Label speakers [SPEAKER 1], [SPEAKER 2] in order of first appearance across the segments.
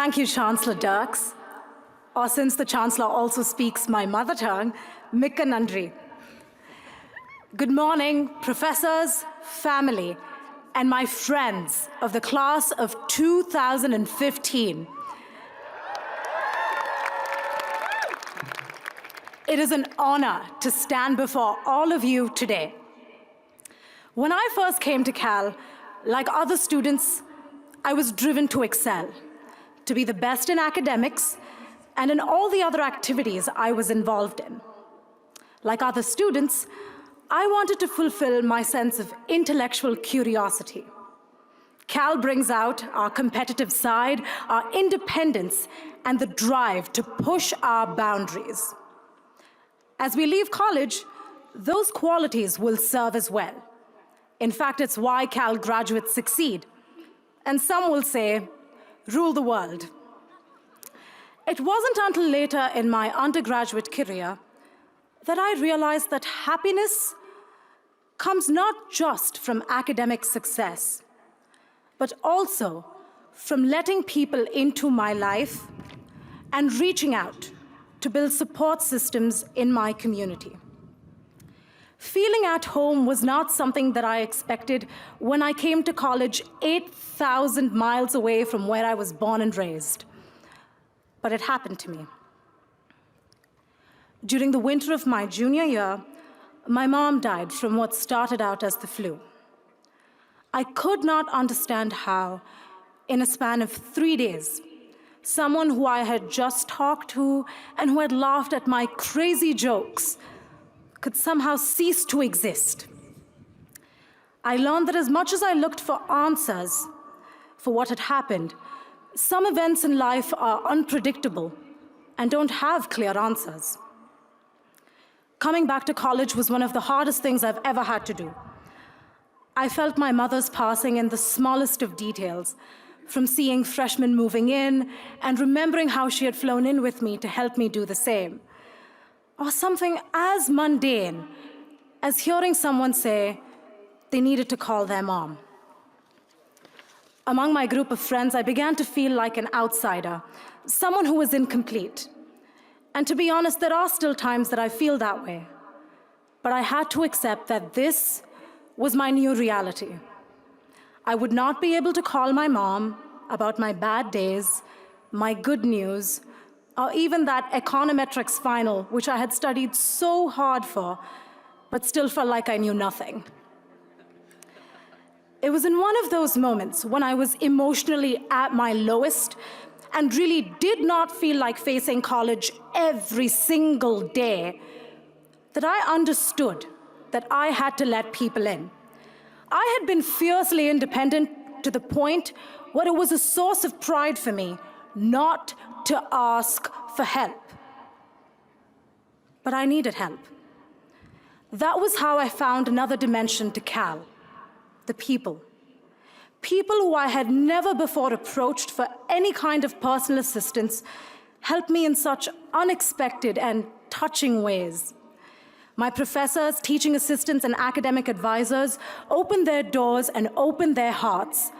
[SPEAKER 1] Thank you, Chancellor Dirks. Or since the Chancellor also speaks my mother tongue, Mikka Nandri. Good morning, professors, family, and my friends of the class of 2015. It is an honor to stand before all of you today. When I first came to Cal, like other students, I was driven to excel, to be the best in academics and in all the other activities I was involved in. Like other students, I wanted to fulfill my sense of intellectual curiosity. Cal brings out our competitive side, our independence, and the drive to push our boundaries. As we leave college, those qualities will serve as well. In fact, it's why Cal graduates succeed. And some will say, rule the world. It wasn't until later in my undergraduate career that I realized that happiness comes not just from academic success, but also from letting people into my life and reaching out to build support systems in my community. Feeling at home was not something that I expected when I came to college 8,000 miles away from where I was born and raised. But it happened to me. During the winter of my junior year, my mom died from what started out as the flu. I could not understand how, in a span of 3 days, someone who I had just talked to and who had laughed at my crazy jokes could somehow cease to exist. I learned that as much as I looked for answers for what had happened, some events in life are unpredictable and don't have clear answers. Coming back to college was one of the hardest things I've ever had to do. I felt my mother's passing in the smallest of details, from seeing freshmen moving in and remembering how she had flown in with me to help me do the same. Or something as mundane as hearing someone say they needed to call their mom. Among my group of friends, I began to feel like an outsider, someone who was incomplete. And to be honest, there are still times that I feel that way. But I had to accept that this was my new reality. I would not be able to call my mom about my bad days, my good news, or even that econometrics final, which I had studied so hard for, but still felt like I knew nothing. It was in one of those moments when I was emotionally at my lowest and really did not feel like facing college every single day that I understood that I had to let people in. I had been fiercely independent to the point where it was a source of pride for me not to ask for help. But I needed help. That was how I found another dimension to Cal, the people. People who I had never before approached for any kind of personal assistance helped me in such unexpected and touching ways. My professors, teaching assistants, and academic advisors opened their doors and opened their hearts,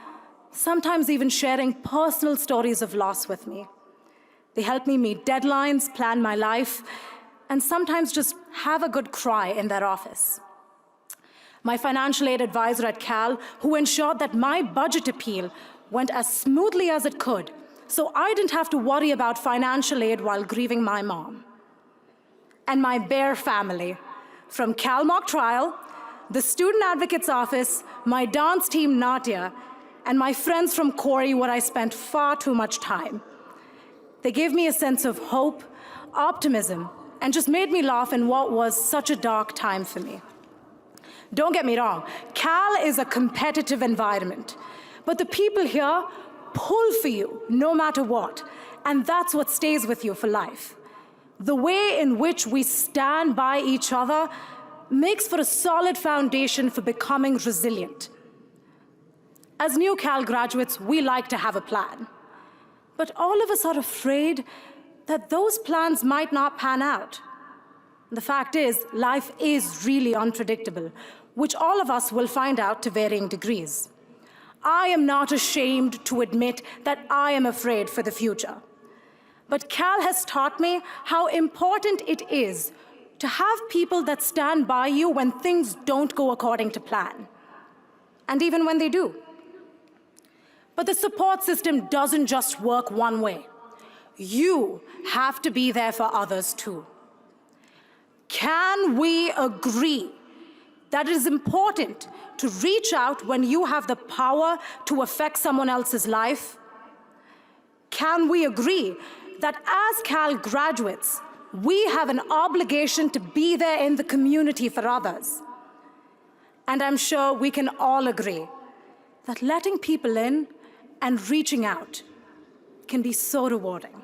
[SPEAKER 1] sometimes even sharing personal stories of loss with me. They helped me meet deadlines, plan my life, and sometimes just have a good cry in their office. My financial aid advisor at Cal, who ensured that my budget appeal went as smoothly as it could, so I didn't have to worry about financial aid while grieving my mom. And my Bear family, from Cal Mock Trial, the Student Advocate's Office, my dance team Natya, and my friends from Corey, where I spent far too much time. They gave me a sense of hope, optimism, and just made me laugh in what was such a dark time for me. Don't get me wrong, Cal is a competitive environment, but the people here pull for you no matter what, and that's what stays with you for life. The way in which we stand by each other makes for a solid foundation for becoming resilient. As new Cal graduates, we like to have a plan. But all of us are afraid that those plans might not pan out. The fact is, life is really unpredictable, which all of us will find out to varying degrees. I am not ashamed to admit that I am afraid for the future. But Cal has taught me how important it is to have people that stand by you when things don't go according to plan, and even when they do. But the support system doesn't just work one way. You have to be there for others too. Can we agree that it is important to reach out when you have the power to affect someone else's life? Can we agree that as Cal graduates, we have an obligation to be there in the community for others? And I'm sure we can all agree that letting people in and reaching out can be so rewarding.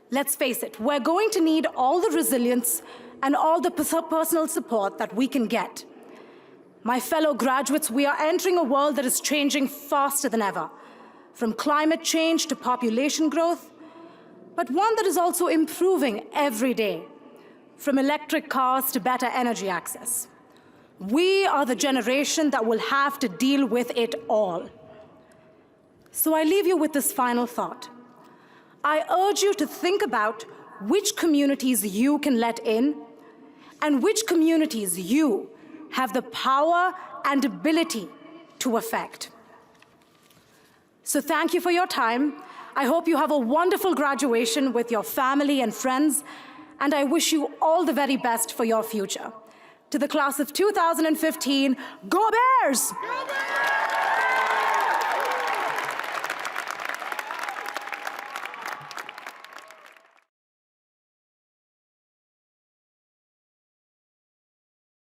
[SPEAKER 1] Let's face it, we're going to need all the resilience and all the personal support that we can get. My fellow graduates, we are entering a world that is changing faster than ever, from climate change to population growth, but one that is also improving every day, from electric cars to better energy access. We are the generation that will have to deal with it all. So I leave you with this final thought. I urge you to think about which communities you can let in and which communities you have the power and ability to affect. So thank you for your time. I hope you have a wonderful graduation with your family and friends, and I wish you all the very best for your future. To the class of 2015, go Bears! Go Bears!